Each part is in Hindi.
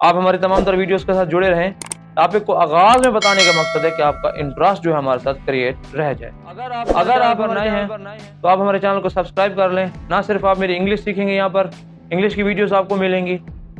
आप हमारी तमाम तर वीडियोस के साथ जुड़े रहें। टॉपिक को आगाज में बताने का मकसद है कि आपका इंटरेस्ट जो है हमारे साथ क्रिएट रह जाए। अगर आप नए हैं तो आप हमारे चैनल को सब्सक्राइब कर लें। ना सिर्फ आप मेरी इंग्लिश सीखेंगे, यहाँ पर इंग्लिश की वीडियोस आपको मिलेंगी,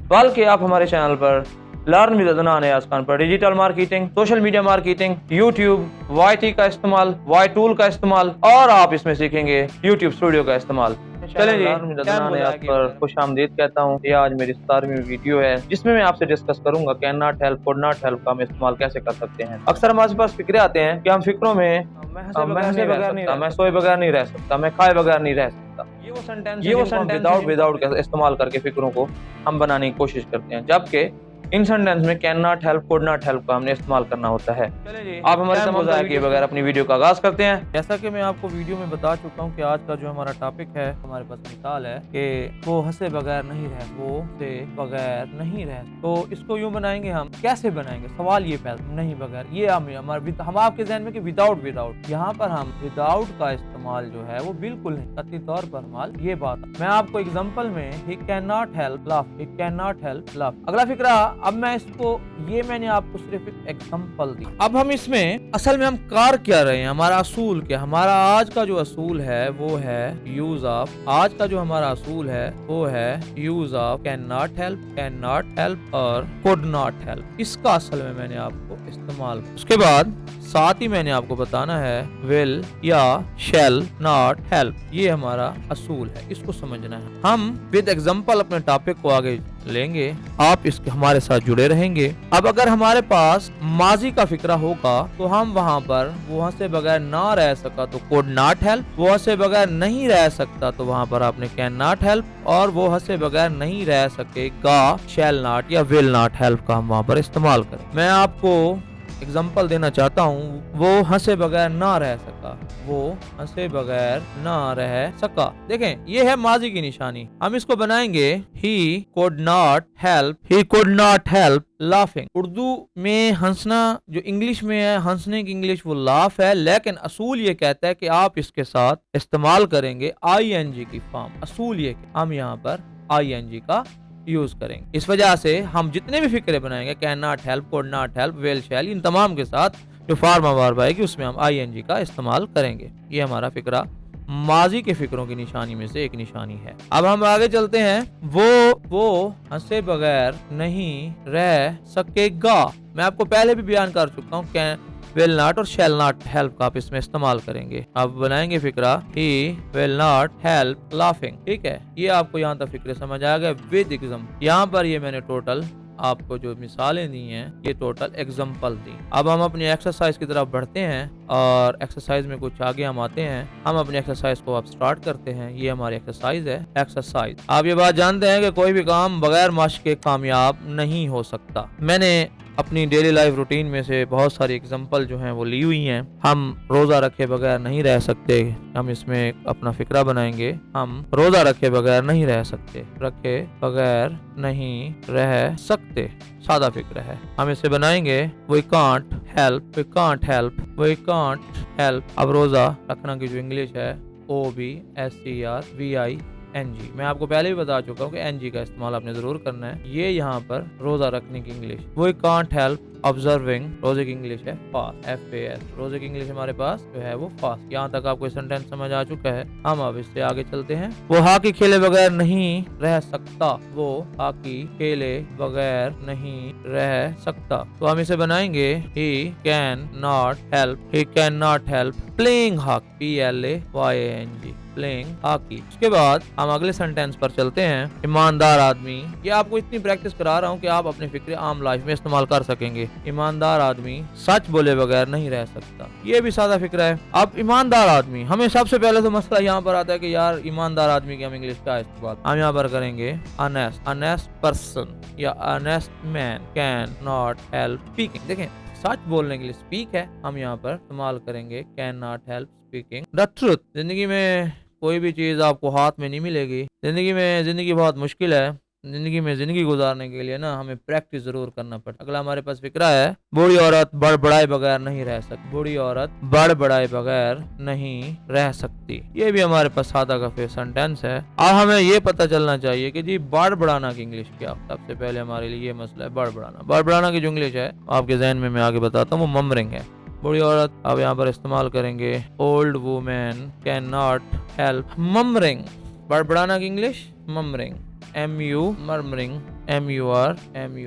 बल्कि आप हमारे चैनल पर लर्न विद अदनान याज़ खान पर digital marketing, social media marketing, YouTube, YT का इस्तेमाल, Y टूल का इस्तेमाल, और आप इसमें सीखेंगे YouTube स्टूडियो का इस्तेमाल। चलें जी, अदनान याज़ पर खुशामदीद कहता हूँ। ये आज मेरी 17वीं वीडियो है जिसमें मैं आपसे डिस्कस करूंगा can not help, could not help का हम इस्तेमाल कैसे कर सकते हैं। अक्सर हमारे पास फिक्रे आते हैं कि हम फिक्रों में मैं हंसे बगैर नहीं रह सकता, मैं सोए बगैर नहीं रह सकता, मैं खाए बगैर नहीं रह सकता। ये वो सेंटेंस विदाउट इस्तेमाल करके फिक्रों को हम बनाने की कोशिश करते हैं, जबकि इन सेंटेंस में can not help, could not help का हमने इस्तेमाल करना होता है। आप हमारे तमाम ज़ाया किए बगैर अपनी वीडियो का आगाज करते हैं। जैसा कि मैं आपको वीडियो में बता चुका हूँ कि आज का जो हमारा टॉपिक है, हमारे पास मिसाल है कि वो हंसे बगैर नहीं रह, वो से बगैर नहीं रह। तो इसको यूं बनाएंगे, हम कैसे बनाएंगे, सवाल ये पैदा नहीं बगैर, ये हम आपके जहन में कि विदाउट, यहाँ पर हम विदाउट का इस्तेमाल जो है वो बिल्कुल नहीं, कतई तौर पर माल ये बात। मैं आपको एग्जांपल में he can not help laugh, he can not help laugh. अगला फिक्रा, अब मैं इसको, ये मैंने आपको सिर्फ एक एग्जांपल दी। अब हम इसमें असल में हम कार क्या रहे हैं, हमारा असूल क्या, हमारा आज का जो असूल है वो है यूज ऑफ, आज का जो हमारा असूल है वो है use of can not help और कुड नॉट हेल्प। इसका असल में मैंने आपको इस्तेमाल, उसके बाद साथ ही मैंने आपको बताना है विल या शैल नॉट हेल्प, ये हमारा असूल है, इसको समझना है। हम विद एग्जांपल अपने टॉपिक को आगे लेंगे, आप इसके हमारे साथ जुड़े रहेंगे। अब अगर हमारे पास माजी का फिक्रा होगा तो हम वहां पर वो हंसे बगैर ना रह सका तो कुड नॉट हेल्प, वो हंसे बगैर नहीं रह सकता तो वहां पर आपने कैन नॉट हेल्प, और वो हंसे बगैर नहीं रह सकेगा शैल नॉट या विल नॉट हेल्प का हम वहां पर इस्तेमाल करें। मैं आपको एग्जाम्पल देना चाहता हूँ, वो हंसे बगैर ना रह सका, वो हंसे बगैर ना रह सका। देखें, ये है माजी की निशानी। हम इसको बनाएंगे ही could not help laughing. Urdu में हंसना जो इंग्लिश में है, हंसने की इंग्लिश वो लाफ है, लेकिन असूल ये कहता है कि आप इसके साथ इस्तेमाल करेंगे ING की फॉर्म। असूल ये हम यहाँ पर ING का यूज करेंगे। इस वजह से हम जितने भी फिक्रे बनाएंगे can not help, could not help, will shall, इन तमाम के साथ जो फार्मा वर्ब आएगी उसमें हम ING का इस्तेमाल करेंगे। ये हमारा फिक्रा माजी के फिक्रों की निशानी में से एक निशानी है। अब हम आगे चलते हैं। वो हंसे बगैर नहीं रह सकेगा, मैं आपको पहले भी बयान कर चुका हूँ, कैन विल नॉट और शैल नॉट हेल्प का आप इसमें इस्तेमाल करेंगे। अब बनाएंगे फिक्रा he will not help laughing. ठीक है, ये आपको यहाँ तक फिक्रे समझ आ गए विद एग्जाम्पल। यहाँ पर ये मैंने टोटल आपको जो मिसालें दी हैं ये टोटल एग्जाम्पल दी। अब हम अपनी एक्सरसाइज की तरफ बढ़ते हैं और एक्सरसाइज में कुछ आगे हम आते हैं। हम अपनी एक्सरसाइज को अब स्टार्ट करते हैं। ये हमारी एक्सरसाइज है। एक्सरसाइज, आप ये बात जानते हैं कि कोई भी काम बगैर मशक के कामयाब नहीं हो सकता। मैंने अपनी डेली लाइफ रूटीन में से बहुत सारी एग्जांपल जो हैं वो ली हुई हैं। हम रोज़ा रखे बगैर नहीं रह सकते, हम इसमें अपना फिक्रा बनाएंगे। हम रोज़ा रखे बगैर नहीं रह सकते, रखे बगैर नहीं रह सकते, सादा फिक्रा है। हम इसे बनाएंगे we can't help, we can't help, we can't help. अब रोज़ा रखना की जो इंग्लिश है OBSERVING, मैं आपको पहले भी बता चुका हूँ कि NG का इस्तेमाल आपने जरूर करना है। ये यहाँ पर रोजा रखने की English, we can't help observing, रोजे की इंग्लिश है फास्ट, FAS, रोजे की इंग्लिश हमारे पास जो है वो फास्ट। यहाँ तक आपको सेंटेंस समझ आ चुका है। हम अब इससे आगे चलते हैं। वो हॉकी खेले बगैर नहीं रह सकता, वो हॉकी खेले बगैर नहीं रह सकता। तो हम इसे बनाएंगे he can not help, he can not help playing hockey, PLAYING, playing hockey. उसके बाद हम अगले सेंटेंस पर चलते हैं। ईमानदार आदमी, ये आपको इतनी प्रैक्टिस करा रहा हूँ कि आप अपने फिक्रे आम लाइफ में इस्तेमाल कर सकेंगे। ईमानदार आदमी सच बोले बगैर नहीं रह सकता, ये भी सादा फिक्रा है। अब ईमानदार आदमी, हमें सबसे पहले तो मसला यहाँ पर आता है कि यार ईमानदार आदमी की हम इंग्लिश का इस्तेमाल हम यहाँ पर करेंगे ऑनेस्ट पर्सन या honest man can not help speaking. देखें, सच बोलने के लिए स्पीक है, हम यहाँ पर इस्तेमाल करेंगे can not help speaking the truth. जिंदगी में कोई भी चीज आपको हाथ में नहीं मिलेगी। जिंदगी बहुत मुश्किल है जिंदगी में जिंदगी गुजारने के लिए ना हमें प्रैक्टिस जरूर करना पड़ता। अगला हमारे पास फिक्रा है, बूढ़ी औरत बड़बड़ाए बगैर नहीं रह सकती। बूढ़ी औरत बड़बड़ाए बगैर नहीं रह सकती। ये भी हमारे पास सादा का सेंटेंस है। अब हमें ये पता चलना चाहिए कि जी बड़बड़ाना की इंग्लिश क्या। सबसे पहले हमारे लिए ये मसला है बड़बड़ाना। बड़बड़ाना की जो इंग्लिश है आपके जहन में मैं आगे बताता हूँ, वो ममरिंग है। बूढ़ी औरत अब यहाँ पर इस्तेमाल करेंगे, old women can not help murmuring. बड़बड़ाना की English murmuring, murmuring, MURMURING,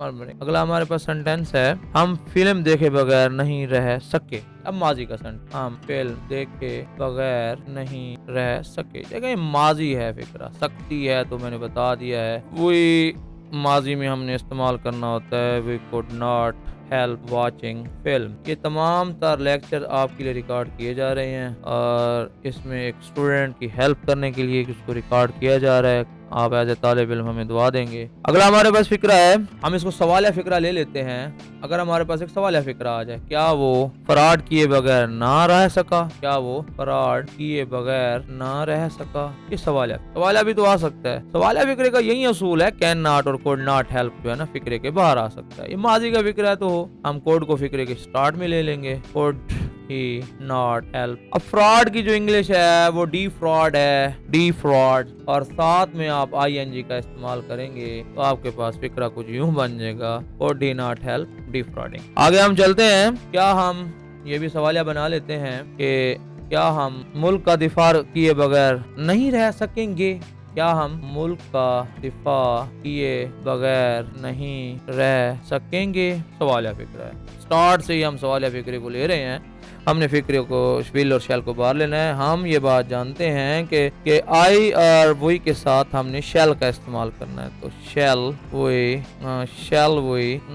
murmuring. अगला हमारे पास सेंटेंस है, हम फिल्म देखे बगैर नहीं रह सके। अब माजी का सेंटेंस, हम फिल्म देखे बगैर नहीं रह सके। देखिए माजी है फिक्रा, सकती है तो मैंने बता दिया है। वही माजी में हमने इस्तेमाल करना होता है, we could not help watching film. ये तमाम तर लेक्चर आपके लिए रिकॉर्ड किए जा रहे हैं और इसमें एक स्टूडेंट की हेल्प करने के लिए इसको रिकॉर्ड किया जा रहा है। आप एज ए तालिब इल्म हमें दुआ देंगे। अगला हमारे पास फिक्रा है, हम इसको सवालिया फिक्रा ले लेते हैं। अगर हमारे पास एक सवालिया फिक्रा आ जाए, क्या वो फ्रॉड किए बगैर ना रह सका? क्या वो फ्रॉड किए बगैर ना रह सका? ये सवालिया भी तो आ सकता है। सवालिया फिक्रे का यही असूल है, कैन नॉट और कुड नॉट हेल्प जो है ना फिक्रे के बाहर आ सकता है। ये माजी का फिक्रा है तो हम कोड को फिक्रे के स्टार्ट में ले लेंगे, कुड ही नॉट हेल्प। अब फ्रॉड की जो इंग्लिश है वो डी फ्रॉड है, डी फ्रॉड, और साथ में आप ING का इस्तेमाल करेंगे तो आपके पास फिक्रा कुछ यूं बन जाएगा, कुड ही नॉट हेल्प डिफ्रॉडिंग। आगे हम चलते हैं, क्या हम ये भी सवालिया बना लेते हैं कि क्या हम मुल्क का दिफा किए बगैर नहीं रह सकेंगे? क्या हम मुल्क का दिफा किए बगैर नहीं रह सकेंगे? सवालिया फिक्रा है। स्टार्ट से ही हम सवालिया फिक्रे को ले रहे हैं। हमने फिक्रे को विल और शैल को बाहर लेना है। हम ये बात जानते हैं कि आई और वही के साथ हमने शैल का इस्तेमाल करना है। तो शैल वही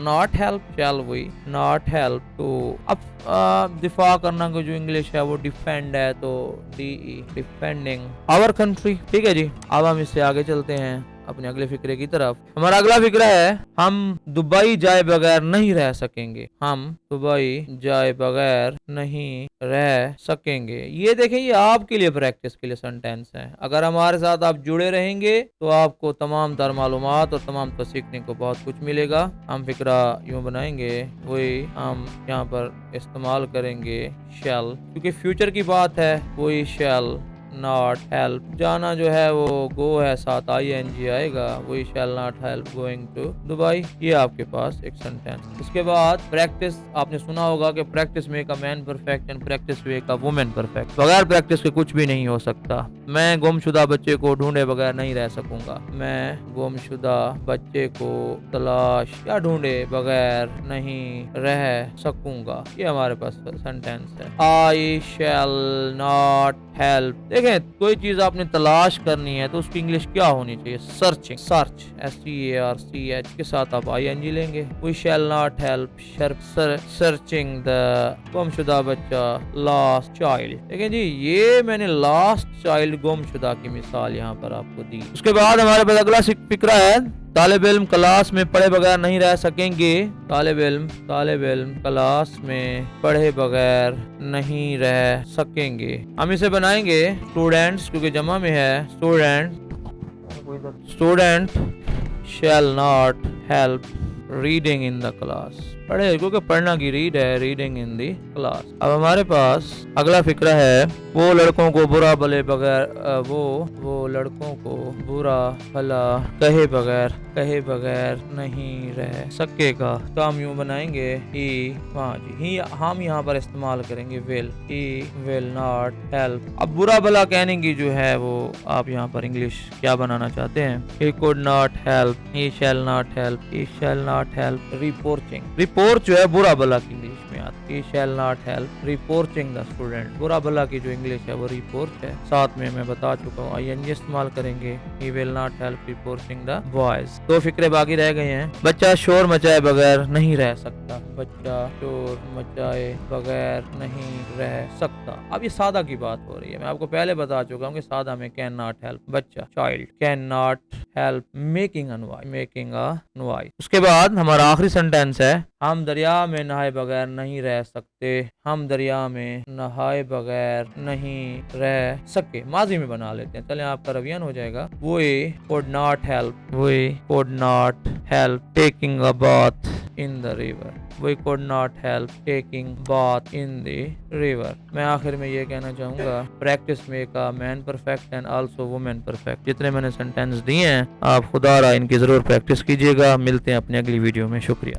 नॉट हेल्प, शैल वही नॉट हेल्प। तो अब दिफा करना को जो इंग्लिश है वो डिफेंड है, तो DE डिफेंडिंग आवर कंट्री। ठीक है जी, अब हम इससे आगे चलते हैं अपने अगले फिक्रे की तरफ। हमारा अगला फिक्रा है, हम दुबई जाए बगैर नहीं रह सकेंगे। हम दुबई जाए बगैर नहीं रह सकेंगे। ये देखें, ये आपके लिए प्रैक्टिस के लिए सेंटेंस है। अगर हमारे साथ आप जुड़े रहेंगे तो आपको तमाम तर मालूमात और तमाम तो सीखने को बहुत कुछ मिलेगा। हम फिक्रा यूं बनाएंगे, वही हम यहाँ पर इस्तेमाल करेंगे शैल, क्योंकि फ्यूचर की बात है। वही शैल नॉट हेल्प, जाना जो है वो गो है, साथ ING आएगा। वही shall not help going to Dubai. ये आपके पास एक सेंटेंस। उसके बाद प्रैक्टिस, आपने सुना होगा कि practice make a man perfect and practice make a women perfect. बगैर प्रैक्टिस के कुछ भी नहीं हो सकता। मैं गुमशुदा बच्चे को ढूंढे बगैर नहीं रह सकूंगा। मैं गुमशुदा बच्चे को तलाश या ढूंढे बगैर नहीं रह सकूंगा। ये हमारे पास सेंटेंस है। आई शैल नॉट हेल्प। देखें, कोई चीज आपने तलाश करनी है तो उसकी इंग्लिश क्या होनी चाहिए? सर्चिंग, सर्च, SEARCH के साथ आप ING लेंगे। We shall not help searching the गुमशुदा बच्चा, लॉस्ट चाइल्ड। देखें जी, ये मैंने लॉस्ट चाइल्ड गुमशुदा की मिसाल यहाँ पर आपको दी। उसके बाद हमारे पास अगला फिक्रा है, तालिब इल्म क्लास में पढ़े बगैर नहीं रह सकेंगे। तालिब इल्म क्लास में पढ़े बगैर नहीं रह सकेंगे। हम इसे बनाएंगे स्टूडेंट्स, क्योंकि जमा में है। Student shell not help reading in the class. पढ़े, क्योंकि पढ़ना की रीड है, रीडिंग इन दी क्लास। अब हमारे पास अगला फिक्रा है, वो लड़कों को बुरा भले बगैर वो लड़कों को बुरा भला कहे बगैर नहीं रह सकेगा। तो हम यूं बनाएंगे, ही हम यहाँ पर इस्तेमाल करेंगे will, he will not help. अब बुरा भला कहने की जो है वो आप यहाँ पर इंग्लिश क्या बनाना चाहते हैं? He could not help, he shall not help, he shall not help reporting. Report जो है बुरा भला की इंग्लिश में आती है। He shall not help reporting the student. बुरा भला की जो इंग्लिश है वो रिपोर्ट है। साथ में मैं बता चुका हूँ ING इस्तेमाल करेंगे। ही will not help reporting the boys. दो फिक्रे बाकी रह गए हैं। बच्चा शोर मचाए बगैर नहीं रह सकता। बच्चा शोर मचाए बगैर नहीं रह सकता। अब ये सादा की बात हो रही है। मैं आपको पहले बता चुका हूँ कि सादा में कैन नॉट हेल्प, बच्चा child can not help making a noise. उसके बाद हमारा आखिरी सेंटेंस है, हम दरिया में नहाए बगैर नहीं नहीं रह सकते, हम दरिया में नहाए बगैर नहीं रह सके। माजी में बना लेते हैं, चलें आपका रवियन हो जाएगा। We could not help taking a bath in the river. We could not help taking bath in the river. मैं आखिर में ये कहना चाहूँगा, practice make a man perfect and also women perfect. जितने मैंने सेंटेंस दिए हैं आप खुदारा इनकी ज़रूर प्रैक्टिस कीजिएगा। मिलते हैं अपनी अगली वीडियो में। शुक्रिया।